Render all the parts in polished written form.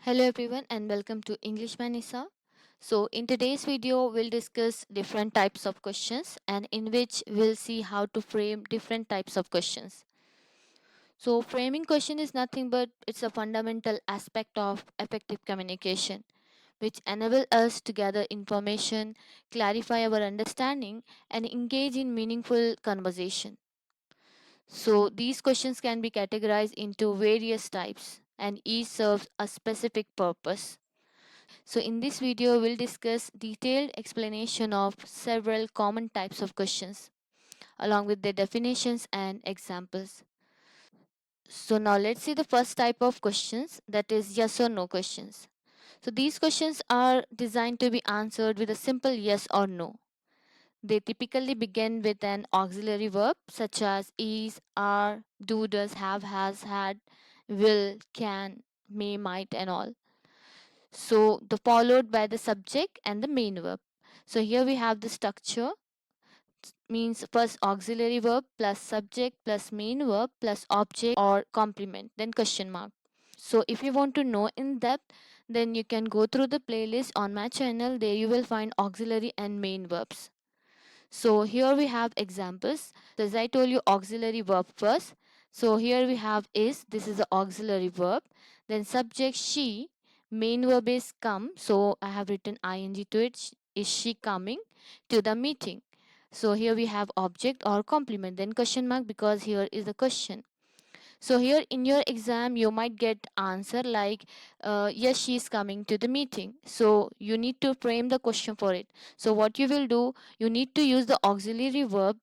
Hello everyone and welcome to English Manisa. So in today's video we'll discuss different types of questions and in which we'll see how to frame different types of questions. So framing question is nothing but it's a fundamental aspect of effective communication which enable us to gather information, clarify our understanding and engage in meaningful conversation. So these questions can be categorized into various types and each serves a specific purpose. So in this video, we'll discuss detailed explanation of several common types of questions along with their definitions and examples. So now let's see the first type of questions, that is yes or no questions. So these questions are designed to be answered with a simple yes or no. They typically begin with an auxiliary verb such as is, are, do, does, have, has, had, will, can, may, might and all. So the followed by the subject and the main verb. So here we have the structure, means first auxiliary verb plus subject plus main verb plus object or complement, then question mark. So if you want to know in depth, then you can go through the playlist on my channel. There you will find auxiliary and main verbs. So here we have examples. So as I told you, auxiliary verb first. So here we have is, this is the auxiliary verb. Then subject she, main verb is come. So I have written ing to it. Is she coming to the meeting? So here we have object or complement. Then question mark because here is the question. So here in your exam, you might get answer like, yes, she is coming to the meeting. So you need to frame the question for it. So what you will do, you need to use the auxiliary verb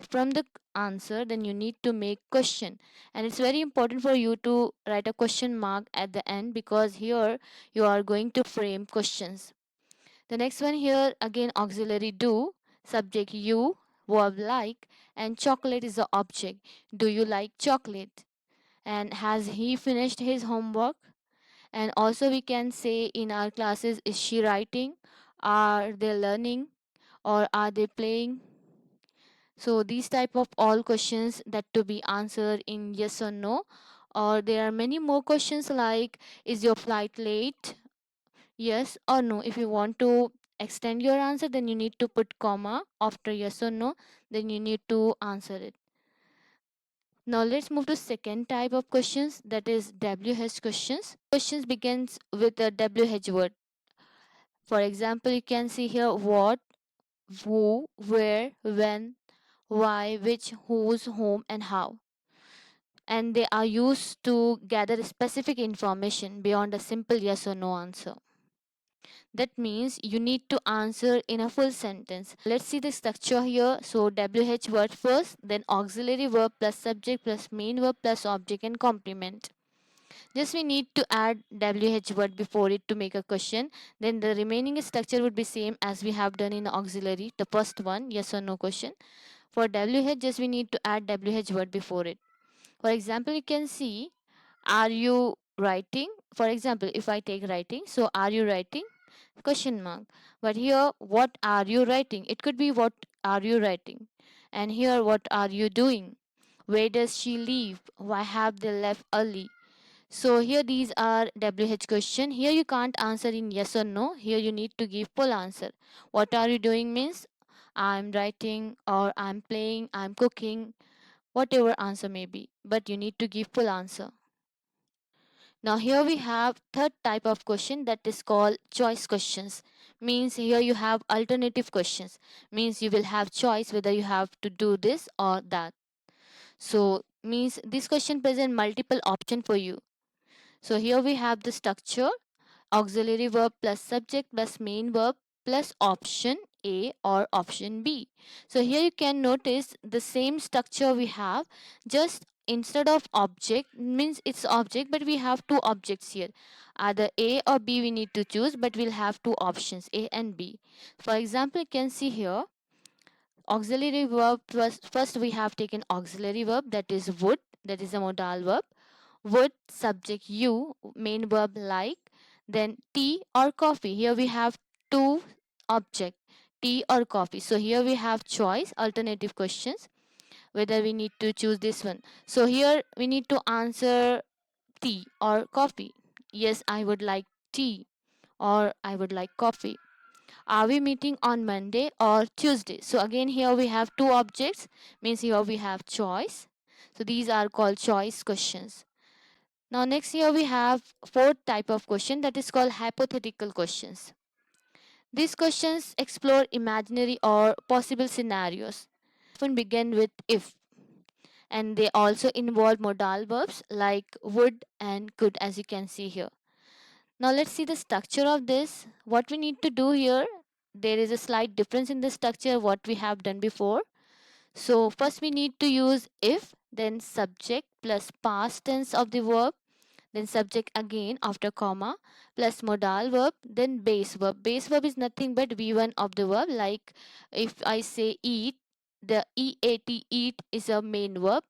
from the answer, then you need to make question. And it's very important for you to write a question mark at the end because here you are going to frame questions. The next one here again auxiliary do, subject you, verb like, and chocolate is the object. Do you like chocolate? And has he finished his homework? And also we can say in our classes, is she writing, are they learning, or are they playing? So these type of all questions that to be answered in yes or no. Or there are many more questions like, is your flight late, yes or no. If you want to extend your answer, then you need to put comma after yes or no, then you need to answer it. Now let's move to second type of questions, that is WH questions. Questions begins with a WH word. For example, you can see here what, who, where, when, why, which, whose, whom and how. And they are used to gather specific information beyond a simple yes or no answer. That means you need to answer in a full sentence. Let's see the structure here. So WH word first, then auxiliary verb plus subject plus main verb plus object and complement. Just we need to add WH word before it to make a question. Then the remaining structure would be same as we have done in the auxiliary, the first one, yes or no question. For WH, just we need to add WH word before it. For example, you can see, are you writing? For example, if I take writing, so are you writing? Question mark. But here, what are you writing? It could be what are you writing? And here, what are you doing? Where does she live? Why have they left early? So here these are WH question. Here you can't answer in yes or no. Here you need to give full answer. What are you doing means I'm writing or I'm playing, I'm cooking, whatever answer may be. But you need to give full answer. Now here we have third type of question, that is called choice questions. Means here you have alternative questions. Means you will have choice whether you have to do this or that. So means this question present multiple option for you. So here we have the structure, auxiliary verb plus subject plus main verb plus option A or option B. So here you can notice the same structure we have, just instead of object, means it's object but we have two objects here. Either A or B we need to choose, but we'll have two options A and B. For example, you can see here auxiliary verb, first we have taken auxiliary verb, that is would, that is a modal verb. Would, subject you, main verb like, then tea or coffee. Here we have two object, tea or coffee. So here we have choice, alternative questions, whether we need to choose this one. So here we need to answer tea or coffee. Yes, I would like tea, or I would like coffee. Are we meeting on Monday or Tuesday? So again here we have two objects, means here we have choice. So these are called choice questions. Now next here we have fourth type of question, that is called hypothetical questions. These questions explore imaginary or possible scenarios. Often begin with if, and they also involve modal verbs like would and could, as you can see here. Now let's see the structure of this. What we need to do here, there is a slight difference in the structure what we have done before. So first we need to use if, then subject plus past tense of the verb, then subject again after comma, plus modal verb, then base verb. Base verb is nothing but V1 of the verb. Like if I say eat, the EAT, eat, is a main verb,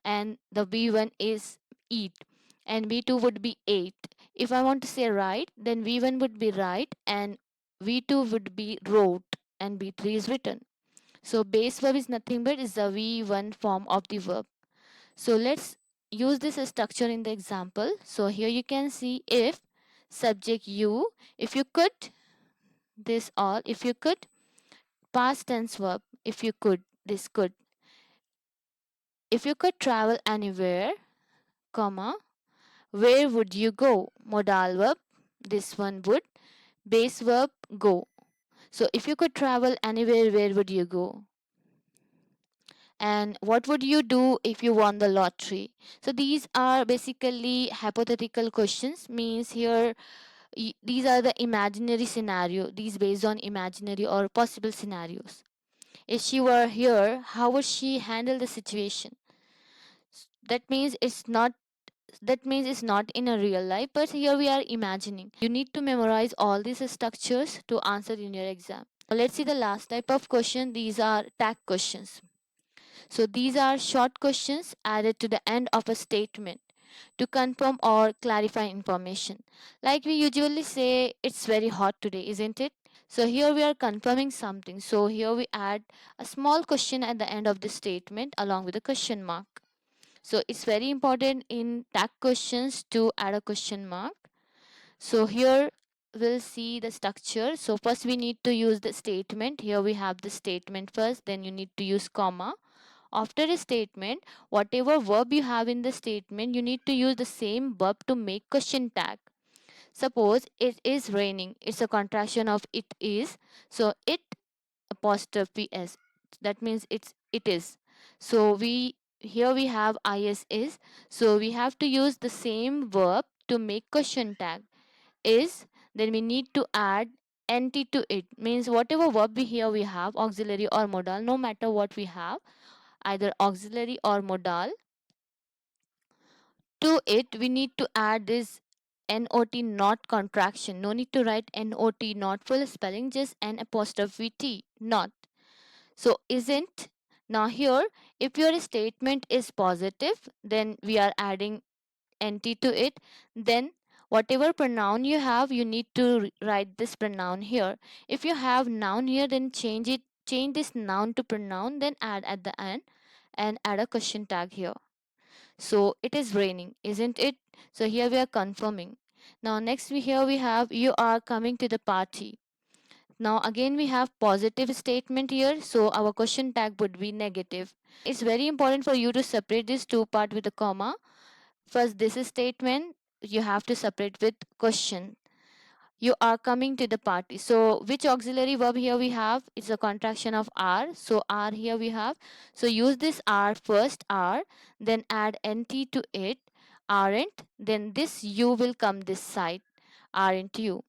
and the V1 is eat, and V2 would be ate. If I want to say write, then V1 would be write, and V2 would be wrote, and V3 is written. So base verb is nothing but is the V1 form of the verb. So let's use this structure in the example. So here you can see if, subject you, if you could, this all, if you could, past tense verb, if you could, this could, if you could travel anywhere, comma, where would you go? Modal verb, this one would, base verb, go. So if you could travel anywhere, where would you go? And what would you do if you won the lottery? So these are basically hypothetical questions, means here these are the imaginary scenario, these based on imaginary or possible scenarios. If she were here, how would she handle the situation? That means it's not in a real life, but here we are imagining. You need to memorize all these structures to answer in your exam. Now let's see the last type of question. These are tag questions. So these are short questions added to the end of a statement to confirm or clarify information. Like we usually say, it's very hot today, isn't it? So here we are confirming something. So here we add a small question at the end of the statement along with a question mark. So it's very important in tag questions to add a question mark. So here we'll see the structure. So first we need to use the statement. Here we have the statement first, then you need to use comma. After a statement, whatever verb you have in the statement, you need to use the same verb to make question tag. Suppose it is raining. It's a contraction of it is. So it apostrophe s. That means it is. So we here we have is. So we have to use the same verb to make question tag is. Then we need to add nt to it, means whatever verb we here we have, auxiliary or modal, no matter what we have, either auxiliary or modal, to it we need to add this not, not contraction. No need to write not, not full spelling, just an apostrophe t, not. So isn't. Now here, if your statement is positive, then we are adding nt to it. Then whatever pronoun you have, you need to write this pronoun here. If you have noun here, then change this noun to pronoun, then add at the end and add a question tag here. So it is raining, isn't it? So here we are confirming. Now next here we have you are coming to the party. Now again we have positive statement here, so our question tag would be negative. It's very important for you to separate this two part with a comma. First this is statement, you have to separate with question. You are coming to the party. So which auxiliary verb here we have? It's a contraction of are. So are here we have. So use this are first, are, then add nt to it, aren't, then this you will come this side, aren't you.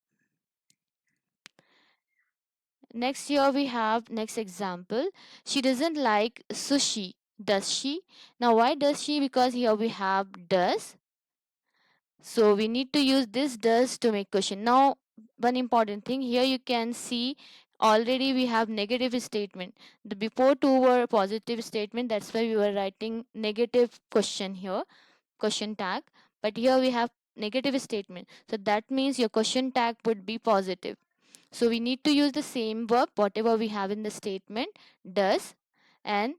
Next here we have next example. She doesn't like sushi. Does she? Now why does she? Because here we have does. So we need to use this does to make question. Now one important thing here, you can see already we have negative statement. The before two were positive statement, that's why we were writing negative question here, question tag. But here we have negative statement. So that means your question tag would be positive. So we need to use the same verb, whatever we have in the statement, does, and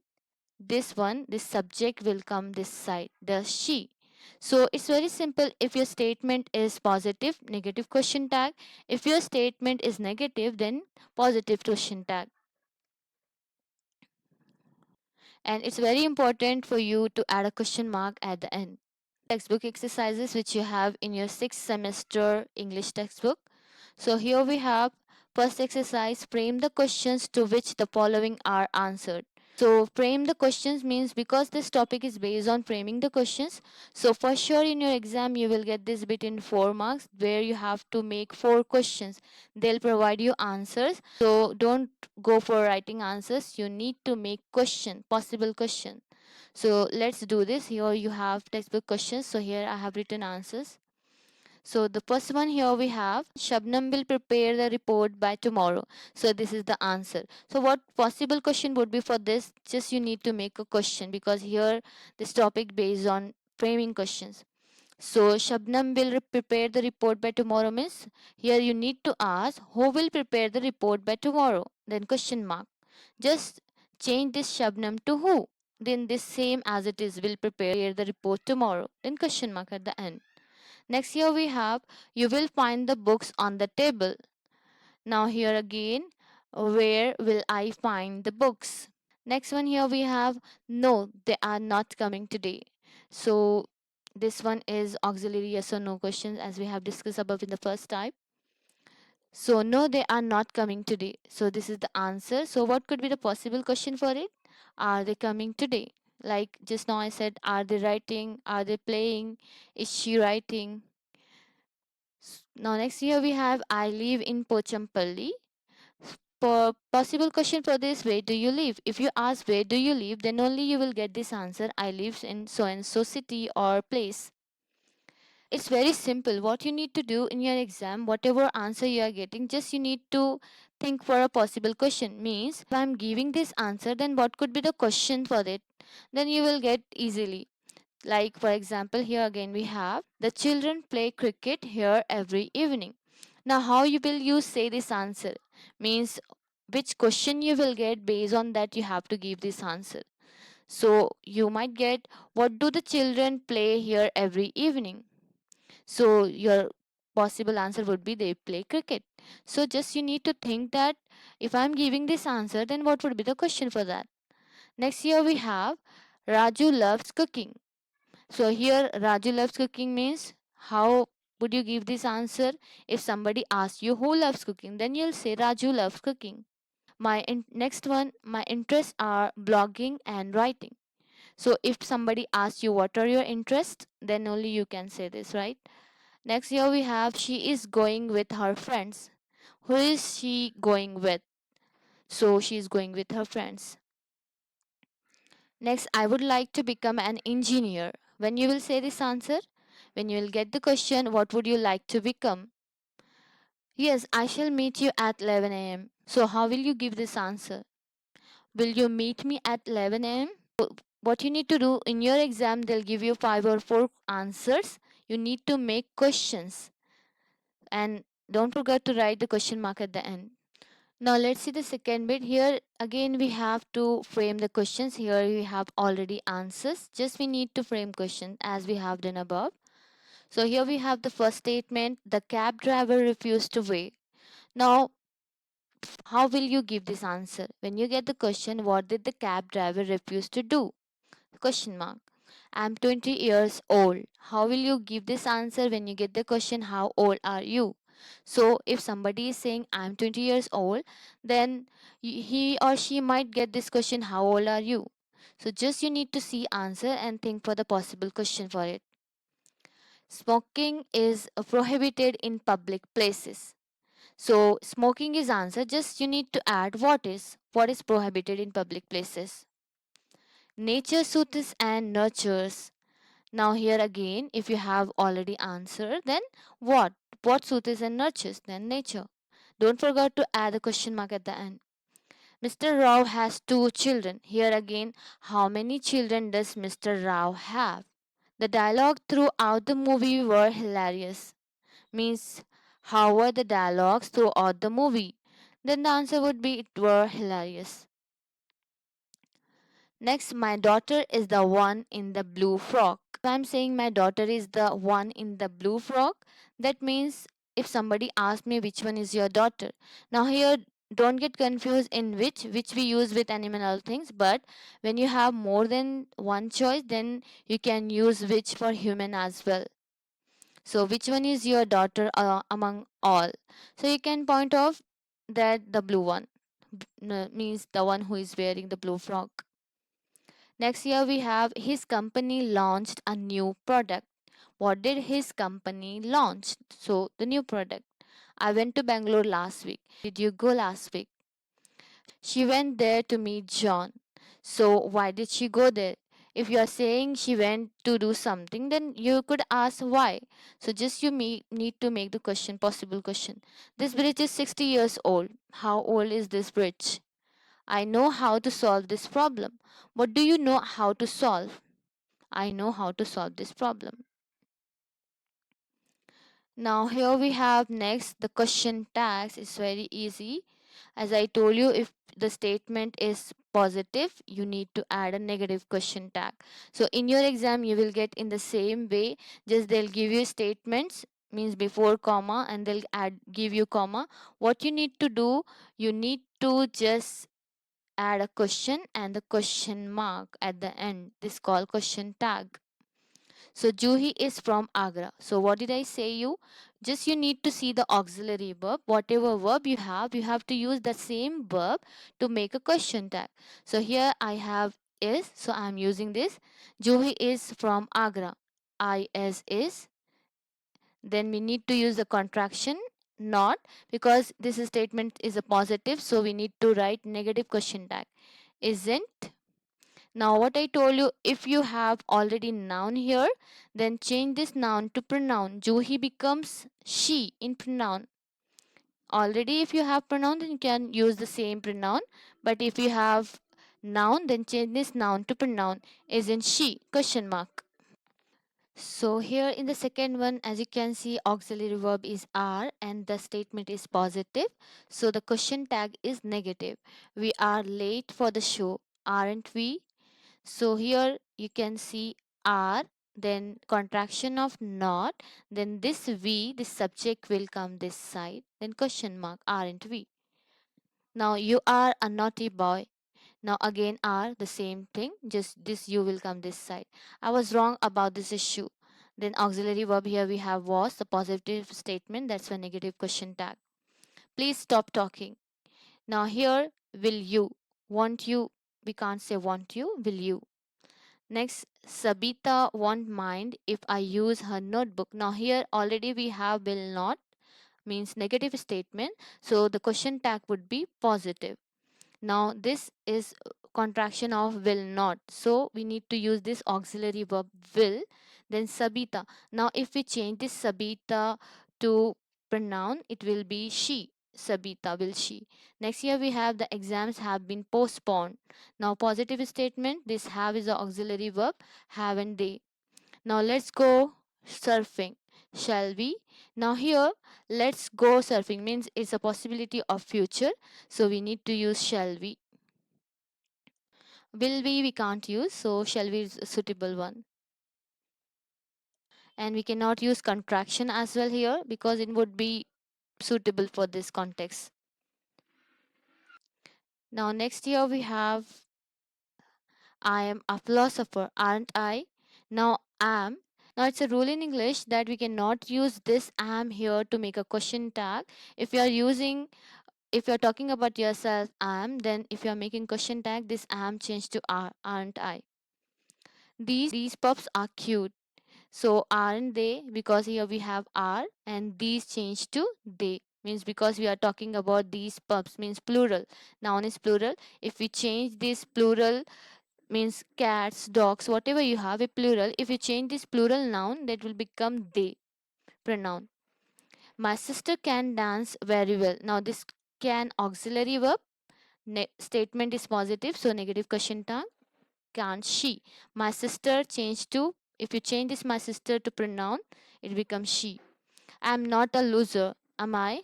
this one, this subject will come this side, does she. So it's very simple. If your statement is positive, negative question tag. If your statement is negative, then positive question tag. And it's very important for you to add a question mark at the end. Textbook exercises which you have in your 6th semester English textbook. So here we have first exercise, frame the questions to which the following are answered. So frame the questions means because this topic is based on framing the questions. So for sure in your exam you will get this bit in 4 marks where you have to make 4 questions. They'll provide you answers. So don't go for writing answers. You need to make question, possible question. So let's do this. Here you have textbook questions. So here I have written answers. So the first one here we have Shabnam will prepare the report by tomorrow. So this is the answer. So what possible question would be for this? Just you need to make a question because here this topic based on framing questions. So Shabnam will prepare the report by tomorrow means here you need to ask who will prepare the report by tomorrow. Then question mark. Just change this Shabnam to who. Then this same as it is will prepare the report tomorrow. Then question mark at the end. Next here we have you will find the books on the table. Now here again where will I find the books? Next one here we have no they are not coming today. So this one is auxiliary yes or no questions as we have discussed above in the first type. So no they are not coming today. So this is the answer. So what could be the possible question for it? Are they coming today? Like just now I said are they writing? Are they playing? Is she writing? Now next here we have I live in Pochampalli. For possible question for this, where do you live? If you ask where do you live, then only you will get this answer. I live in so and so city or place. It's very simple. What you need to do in your exam, whatever answer you are getting, just you need to think for a possible question. Means if I'm giving this answer, then what could be the question for it? Then you will get easily. Like for example, here again we have the children play cricket here every evening. Now how you will you say this answer? Means which question you will get based on that you have to give this answer. So you might get what do the children play here every evening? So your possible answer would be they play cricket. So just you need to think that if I'm giving this answer then what would be the question for that? Next here we have Raju loves cooking. So here Raju loves cooking means how would you give this answer? If somebody asks you who loves cooking, then you'll say Raju loves cooking. Next one, my interests are blogging and writing. So if somebody asks you what are your interests, then only you can say this, right? Next here we have she is going with her friends. Who is she going with? So she is going with her friends. Next, I would like to become an engineer. When you will say this answer, when you will get the question, what would you like to become? Yes, I shall meet you at 11 a.m. So, how will you give this answer? Will you meet me at 11 a.m.? What you need to do in your exam, they'll give you 5 or 4 answers. You need to make questions and don't forget to write the question mark at the end. Now let's see the second bit. Here again we have to frame the questions. Here we have already answers. Just we need to frame questions as we have done above. So here we have the first statement. The cab driver refused to wait. Now how will you give this answer? When you get the question, what did the cab driver refuse to do? Question mark. I'm 20 years old. How will you give this answer when you get the question, how old are you? So if somebody is saying I'm 20 years old, then he or she might get this question, how old are you? So just you need to see answer and think for the possible question for it. Smoking is prohibited in public places. So smoking is answer. Just you need to add what is prohibited in public places. Nature soothes and nurtures. Now here again, if you have already answered, then what? What soothes and nurtures? Then nature. Don't forget to add a question mark at the end. Mr. Rao has 2 children. Here again, how many children does Mr. Rao have? The dialogue throughout the movie were hilarious. Means how were the dialogues throughout the movie? Then the answer would be it were hilarious. Next, my daughter is the one in the blue frock. I'm saying my daughter is the one in the blue frock, that means if somebody asks me which one is your daughter. Now here, don't get confused in which we use with animal things, but when you have more than one choice, then you can use which for human as well. So which one is your daughter among all? So you can point off that the blue one means the one who is wearing the blue frock. Next here we have his company launched a new product. What did his company launch? So the new product. I went to Bangalore last week. Why did you go last week? She went there to meet John. So why did she go there? If you are saying she went to do something, then you could ask why. So just need to make the question possible question. This bridge is 60 years old. How old is this bridge? I know how to solve this problem. What do you know how to solve? I know how to solve this problem. Now here we have next the question tags is very easy. As I told you, if the statement is positive, you need to add a negative question tag. So in your exam, you will get in the same way, just they'll give you statements means before comma and they'll give you comma. What you need to do, you need to just add a question and the question mark at the end. This called question tag. So Juhi is from Agra. So what did I say you? Just you need to see the auxiliary verb. Whatever verb you have to use the same verb to make a question tag. So here I have is, so I am using this. Juhi is from Agra. Is. Then we need to use the contraction not, because this statement is a positive, so we need to write negative question tag. Isn't. Now what I told you, if you have already noun here, then change this noun to pronoun. Juhi becomes she in pronoun. Already if you have pronoun, then you can use the same pronoun. But if you have noun, then change this noun to pronoun. Isn't she? Question mark. So here in the second one, as you can see, auxiliary verb is are and the statement is positive. So the question tag is negative. We are late for the show, aren't we? So here you can see are, then contraction of not, then this we, this subject will come this side, then question mark, aren't we? Now you are a naughty boy. Now again are the same thing, just this you will come this side. I was wrong about this issue. Then auxiliary verb here we have was, the positive statement, that's a negative question tag. Please stop talking. Now here will you, want you, we can't say want you, will you. Next, Sabita won't mind if I use her notebook. Now here already we have will not means negative statement. So the question tag would be positive. Now this is contraction of will not. So we need to use this auxiliary verb will. Then Sabita. Now if we change this Sabita to pronoun, it will be she. Sabita will she. Next here we have the exams have been postponed. Now positive statement, this have is the auxiliary verb, haven't they. Now let's go surfing. Shall we? Now here let's go surfing means it's a possibility of future. So we need to use shall we. Will we can't use, so shall we is a suitable one. And we cannot use contraction as well here because it would be suitable for this context. Now next here we have I am a philosopher, aren't I? Now am. Now it's a rule in English that we cannot use this am here to make a question tag. If you are using, if you are talking about yourself am, then if you are making question tag, this am changed to are, aren't I? These pups are cute. So aren't they? Because here we have are and these change to they. Means because we are talking about these pups means plural. Noun is plural. If we change this plural means cats, dogs, whatever you have a plural. If you change this plural noun, that will become they pronoun. My sister can dance very well. Now this can auxiliary verb. Statement is positive, so negative question tag. Can't she? My sister changed to, if you change this my sister to pronoun, it becomes she. I'm not a loser, am I?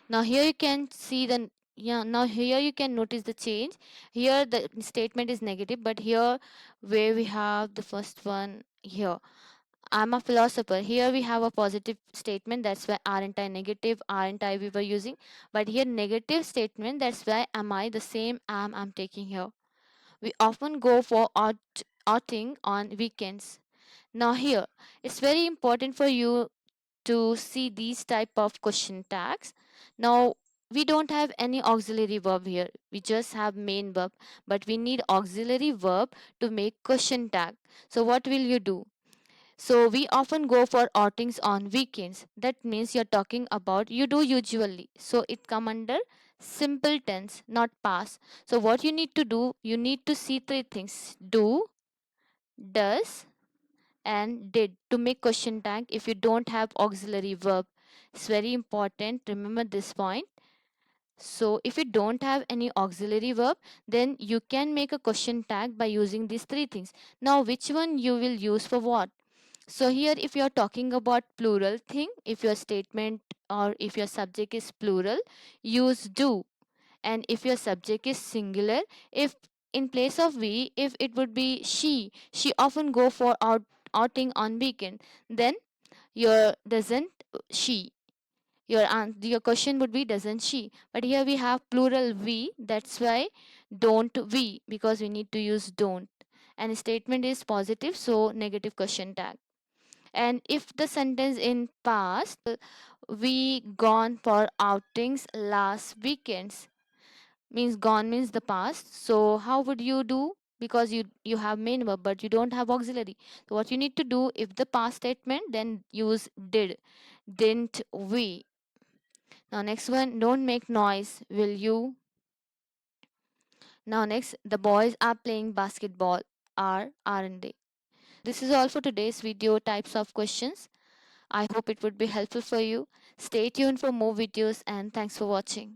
Now here you can see the Yeah, now here you can notice the change. Here the statement is negative, but here where we have the first one here, I'm a philosopher. Here we have a positive statement. That's why aren't I negative, aren't I we were using. But here negative statement. That's why am I the same am I'm taking here. We often go for outing on weekends. Now here, it's very important for you to see these type of question tags. Now we don't have any auxiliary verb here. We just have main verb, but we need auxiliary verb to make question tag. So what will you do? So we often go for outings on weekends. That means you're talking about you do usually. So it come under simple tense, not past. So what you need to do, you need to see three things. Do, does, and did to make question tag if you don't have auxiliary verb. It's very important. Remember this point. So if you don't have any auxiliary verb, then you can make a question tag by using these three things. Now which one you will use for what? So here if you are talking about plural thing, if your statement or if your subject is plural, use do. And if your subject is singular, if in place of we, if it would be she often go for outing on weekend, then your doesn't she. Your question would be doesn't she. But here we have plural we, that's why don't we, because we need to use don't. And statement is positive, so negative question tag. And if the sentence in past, we gone for outings last weekends, means gone means the past. So how would you do? Because you have main verb but you don't have auxiliary. So what you need to do, if the past statement, then use did. Didn't we? Now next one, don't make noise, will you? Now next, the boys are playing basketball, aren't they? This is all for today's video types of questions. I hope it would be helpful for you. Stay tuned for more videos and thanks for watching.